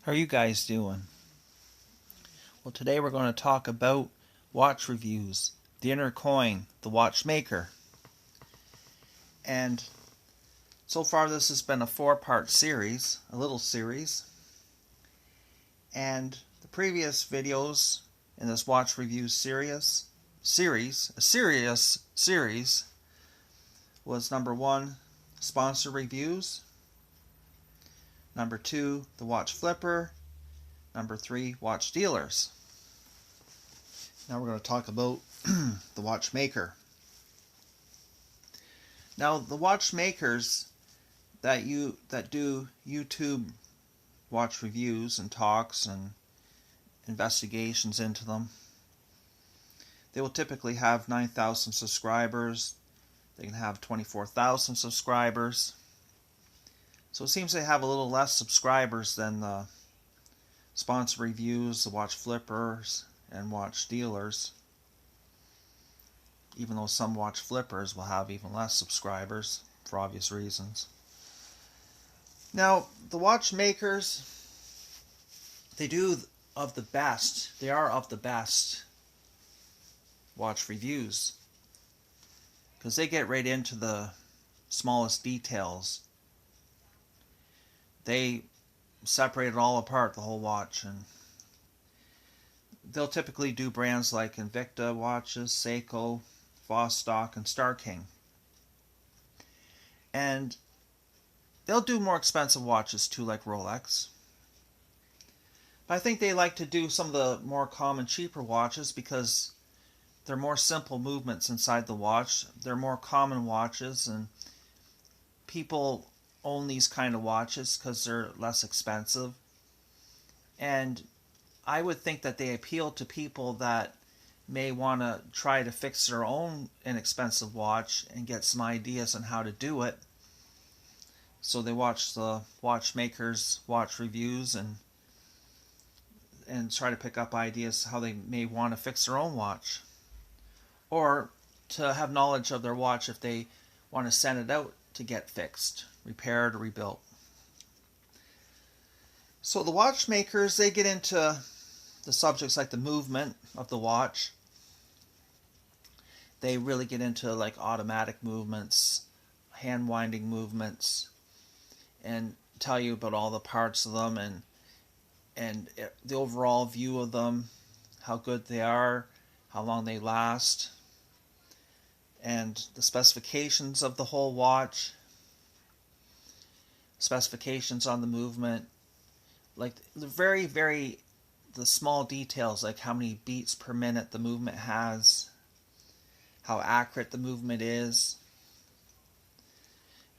How are you guys doing? Well, today we're going to talk about watch reviews, the inner coin, the watchmaker. And so far this has been a 4-part series, a little series. And the previous videos in this watch review series was number 1, sponsor reviews, number 2, the watch flipper, number 3, watch dealers. Now we're going to talk about the watchmaker. Now the watchmakers that do YouTube watch reviews and talks and investigations into them, they will typically have 9,000 subscribers. They can have 24,000 subscribers. So it seems they have a little less subscribers than the sponsor reviews, the watch flippers, and watch dealers, even though some watch flippers will have even less subscribers for obvious reasons. Now, the watchmakers, they are of the best watch reviews, because they get right into the smallest details. They separate it all apart, the whole watch, and they'll typically do brands like Invicta watches, Seiko, Vostok, and Star King. And they'll do more expensive watches too, like Rolex. But I think they like to do some of the more common, cheaper watches because they're more simple movements inside the watch. They're more common watches, and people own these kind of watches because they're less expensive. And I would think that they appeal to people that may want to try to fix their own inexpensive watch and get some ideas on how to do it. So they watch the watchmakers' watch reviews and try to pick up ideas how they may want to fix their own watch, or to have knowledge of their watch if they want to send it out to get fixed, repaired, or rebuilt. So the watchmakers, they get into the subjects like the movement of the watch. They really get into like automatic movements, hand winding movements, and tell you about all the parts of them and the overall view of them, how good they are, how long they last, and the specifications of the whole watch, specifications on the movement, like the the small details, like how many beats per minute the movement has, how accurate the movement is,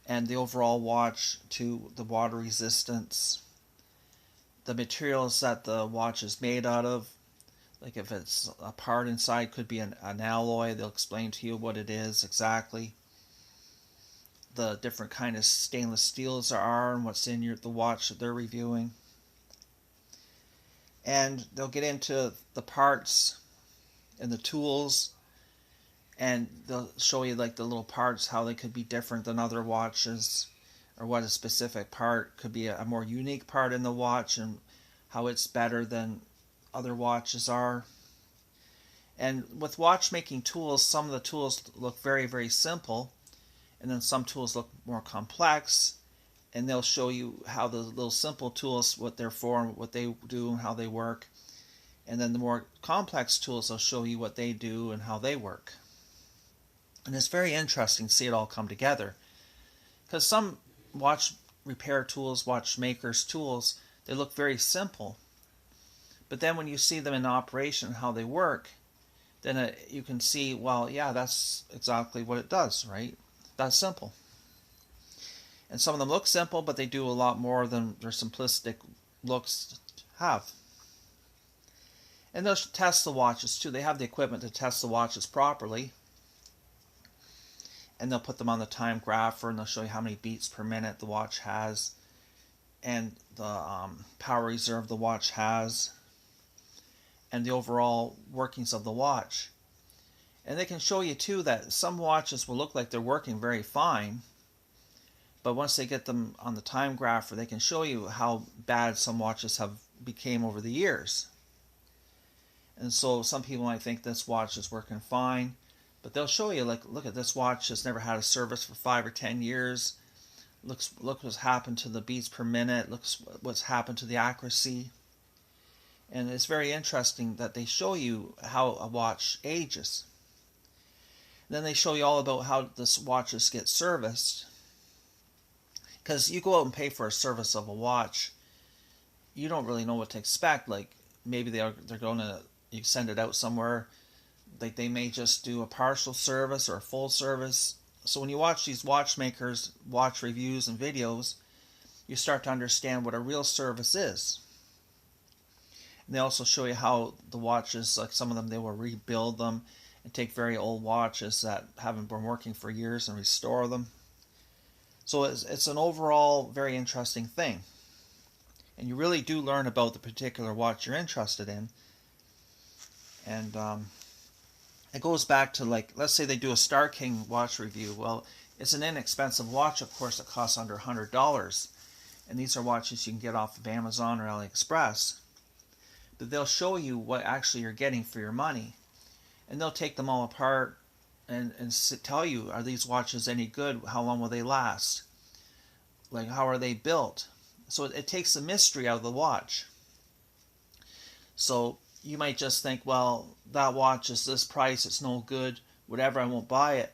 and the overall watch to the water resistance, the materials that the watch is made out of. Like if it's a part inside, could be an alloy, they'll explain to you what it is exactly. The different kind of stainless steels there are and what's in the watch that they're reviewing. And they'll get into the parts and the tools, and they'll show you like the little parts, how they could be different than other watches, or what a specific part could be, a more unique part in the watch, and how it's better than other watches are. And with watchmaking tools, some of the tools look very, very simple, and then some tools look more complex, and they'll show you how the little simple tools, what they're for and what they do and how they work. And then the more complex tools, they'll show you what they do and how they work. And it's very interesting to see it all come together, because some watch repair tools, watchmakers tools, they look very simple. But then when you see them in operation, how they work, then you can see, well, yeah, that's exactly what it does, right? That's simple. And some of them look simple, but they do a lot more than their simplistic looks have. And they'll test the watches too. They have the equipment to test the watches properly. And they'll put them on the time grapher, and they'll show you how many beats per minute the watch has, and the power reserve the watch has, and the overall workings of the watch. And they can show you too that some watches will look like they're working very fine, But once they get them on the time grapher, they can show you how bad some watches have became over the years. And so some people might think this watch is working fine, but they'll show you, like, look at this watch has never had a service for 5 or 10 years. Look what's happened to the beats per minute. Look what's happened to the accuracy. And it's very interesting that they show you how a watch ages. And then they show you all about how this watches get serviced. Because you go out and pay for a service of a watch, you don't really know what to expect. Like, maybe they're going to, you send it out somewhere, like they may just do a partial service or a full service. So when you watch these watchmakers watch reviews and videos, you start to understand what a real service is. And they also show you how the watches, like some of them, they will rebuild them and take very old watches that haven't been working for years and restore them. So it's an overall very interesting thing. And you really do learn about the particular watch you're interested in. And it goes back to, like, let's say they do a Star King watch review. Well, it's an inexpensive watch, of course. It costs under $100. And these are watches you can get off of Amazon or AliExpress. But they'll show you what actually you're getting for your money. And they'll take them all apart and tell you, are these watches any good? How long will they last? Like, how are they built? So it takes the mystery out of the watch. So you might just think, well, that watch is this price, it's no good, whatever, I won't buy it.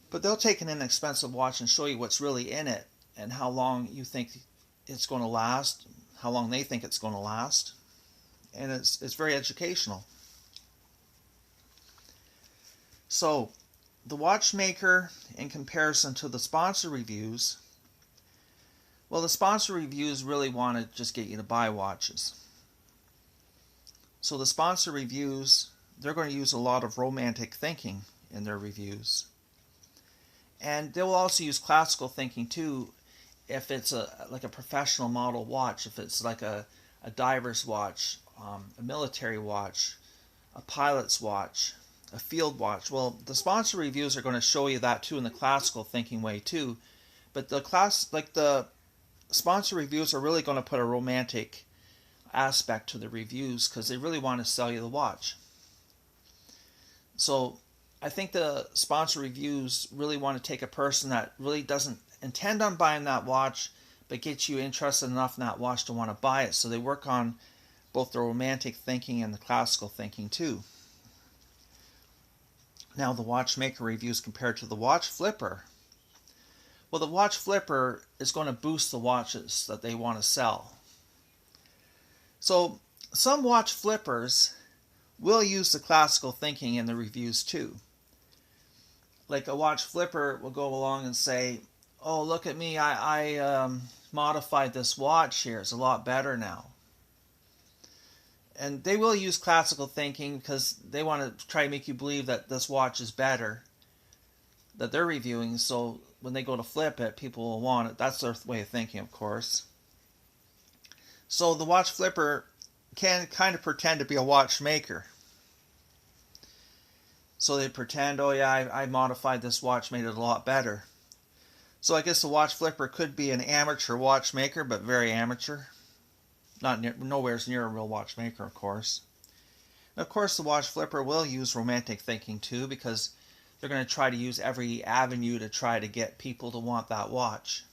But they'll take an inexpensive watch and show you what's really in it and how long you think it's going to last, how long they think it's going to last. And it's very educational. So the watchmaker in comparison to the sponsor reviews, well, the sponsor reviews really want to just get you to buy watches. So the sponsor reviews, they're going to use a lot of romantic thinking in their reviews. And they will also use classical thinking too, if it's like a professional model watch, if it's like a diver's watch, a military watch, a pilot's watch, a field watch. Well, the sponsor reviews are going to show you that too in the classical thinking way too. But the sponsor reviews are really going to put a romantic aspect to the reviews because they really want to sell you the watch. So I think the sponsor reviews really want to take a person that really doesn't intend on buying that watch, but gets you interested enough in that watch to want to buy it. So they work on both the romantic thinking and the classical thinking too. Now the watchmaker reviews compared to the watch flipper. Well, the watch flipper is going to boost the watches that they want to sell. So some watch flippers will use the classical thinking in the reviews too. Like a watch flipper will go along and say, oh, look at me, I modified this watch here, it's a lot better now. And they will use classical thinking because they want to try to make you believe that this watch is better, that they're reviewing, so when they go to flip it, people will want it. That's their way of thinking, of course. So the watch flipper can kind of pretend to be a watchmaker. So they pretend, oh yeah, I modified this watch, made it a lot better. So I guess the watch flipper could be an amateur watchmaker, but very amateur. Nowhere near a real watchmaker, of course. And of course, the watch flipper will use romantic thinking too, because they're going to try to use every avenue to try to get people to want that watch.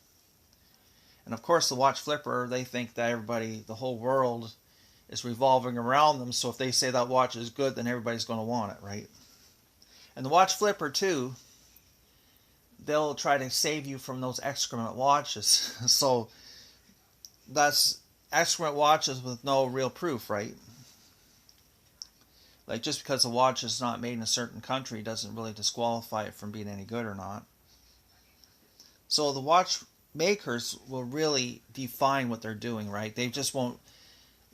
And of course, the watch flipper, they think that everybody, the whole world, is revolving around them. So if they say that watch is good, then everybody's going to want it, right? And the watch flipper too, they'll try to save you from those excrement watches. So that's excrement watches with no real proof, right? Like, just because a watch is not made in a certain country doesn't really disqualify it from being any good or not. So the watchmakers will really define what they're doing, right? They just won't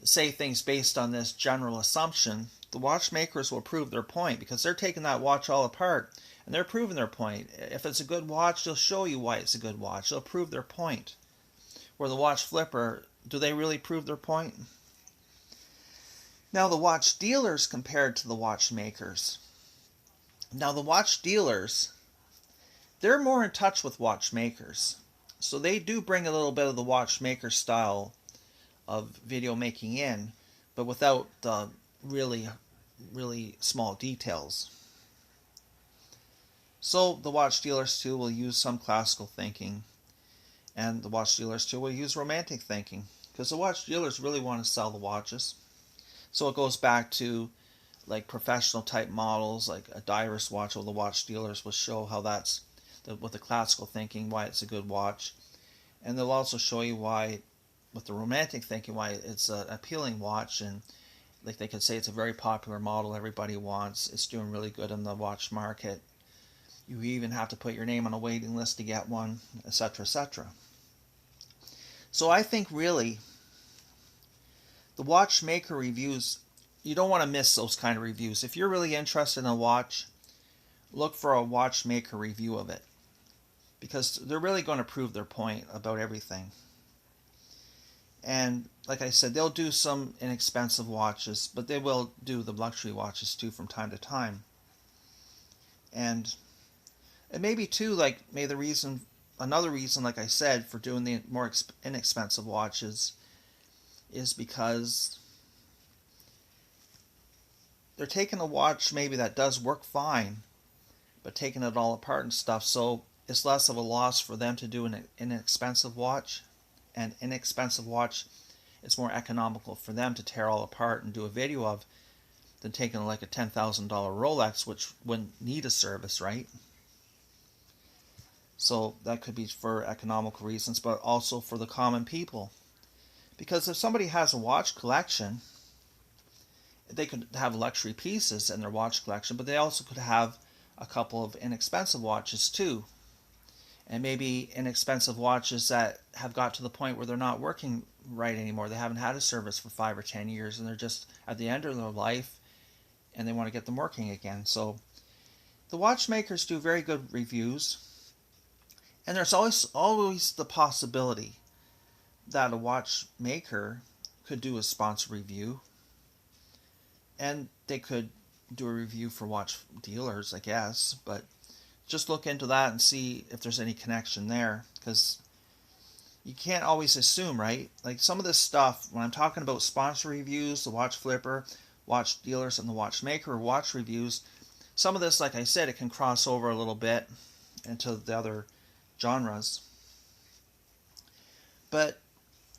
say things based on this general assumption. The watchmakers will prove their point because they're taking that watch all apart and they're proving their point. If it's a good watch, they'll show you why it's a good watch. They'll prove their point. Where the watch flipper, do they really prove their point? Now the watch dealers compared to the watchmakers. Now the watch dealers, they're more in touch with watchmakers. So they do bring a little bit of the watchmaker style of video making in, but without the really, really small details. So the watch dealers too will use some classical thinking, and the watch dealers too will use romantic thinking, because the watch dealers really want to sell the watches. So it goes back to like professional type models, like a diarist watch, where the watch dealers will show how that's with the classical thinking why it's a good watch, and they'll also show you why, with the romantic thinking, why it's an appealing watch, and like they could say it's a very popular model everybody wants. It's doing really good in the watch market. You even have to put your name on a waiting list to get one, etc., etc. So I think really the watchmaker reviews, you don't want to miss those kind of reviews. If you're really interested in a watch, look for a watchmaker review of it, because they're really going to prove their point about everything. And like I said, they'll do some inexpensive watches, but they will do the luxury watches too from time to time. And maybe too, like another reason, like I said, for doing the more inexpensive watches is because they're taking a watch maybe that does work fine, but taking it all apart and stuff, so it's less of a loss for them to do an inexpensive watch. And inexpensive watch, it's more economical for them to tear all apart and do a video of than taking like a $10,000 Rolex, which wouldn't need a service, right? So that could be for economical reasons, but also for the common people. Because if somebody has a watch collection, they could have luxury pieces in their watch collection, but they also could have a couple of inexpensive watches too. And maybe inexpensive watches that have got to the point where they're not working right anymore. They haven't had a service for 5 or 10 years, and they're just at the end of their life, and they want to get them working again. So the watchmakers do very good reviews, and there's always the possibility that a watchmaker could do a sponsor review, and they could do a review for watch dealers, I guess, but just look into that and see if there's any connection there, because you can't always assume, right? Like some of this stuff, when I'm talking about sponsor reviews, the watch flipper, watch dealers, and the watchmaker watch reviews, some of this, like I said, it can cross over a little bit into the other genres. But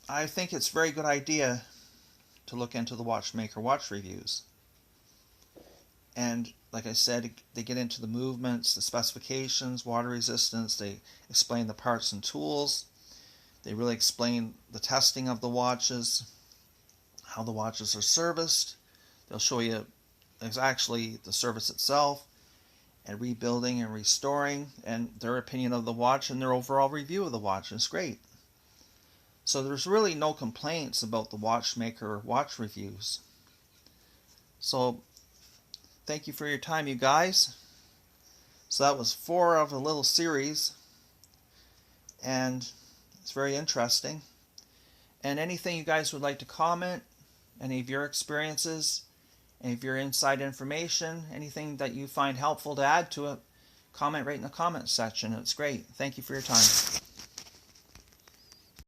I think it's a very good idea to look into the watchmaker watch reviews. And like I said, they get into the movements, the specifications, water resistance. They explain the parts and tools. They really explain the testing of the watches, how the watches are serviced. They'll show you actually the service itself, and rebuilding and restoring, and their opinion of the watch and their overall review of the watch. It's great. So there's really no complaints about the watchmaker watch reviews. So thank you for your time, you guys. So that was 4 of a little series, and it's very interesting. And anything you guys would like to comment, any of your experiences, any of your inside information, anything that you find helpful to add to it, comment right in the comment section. It's great. Thank you for your time.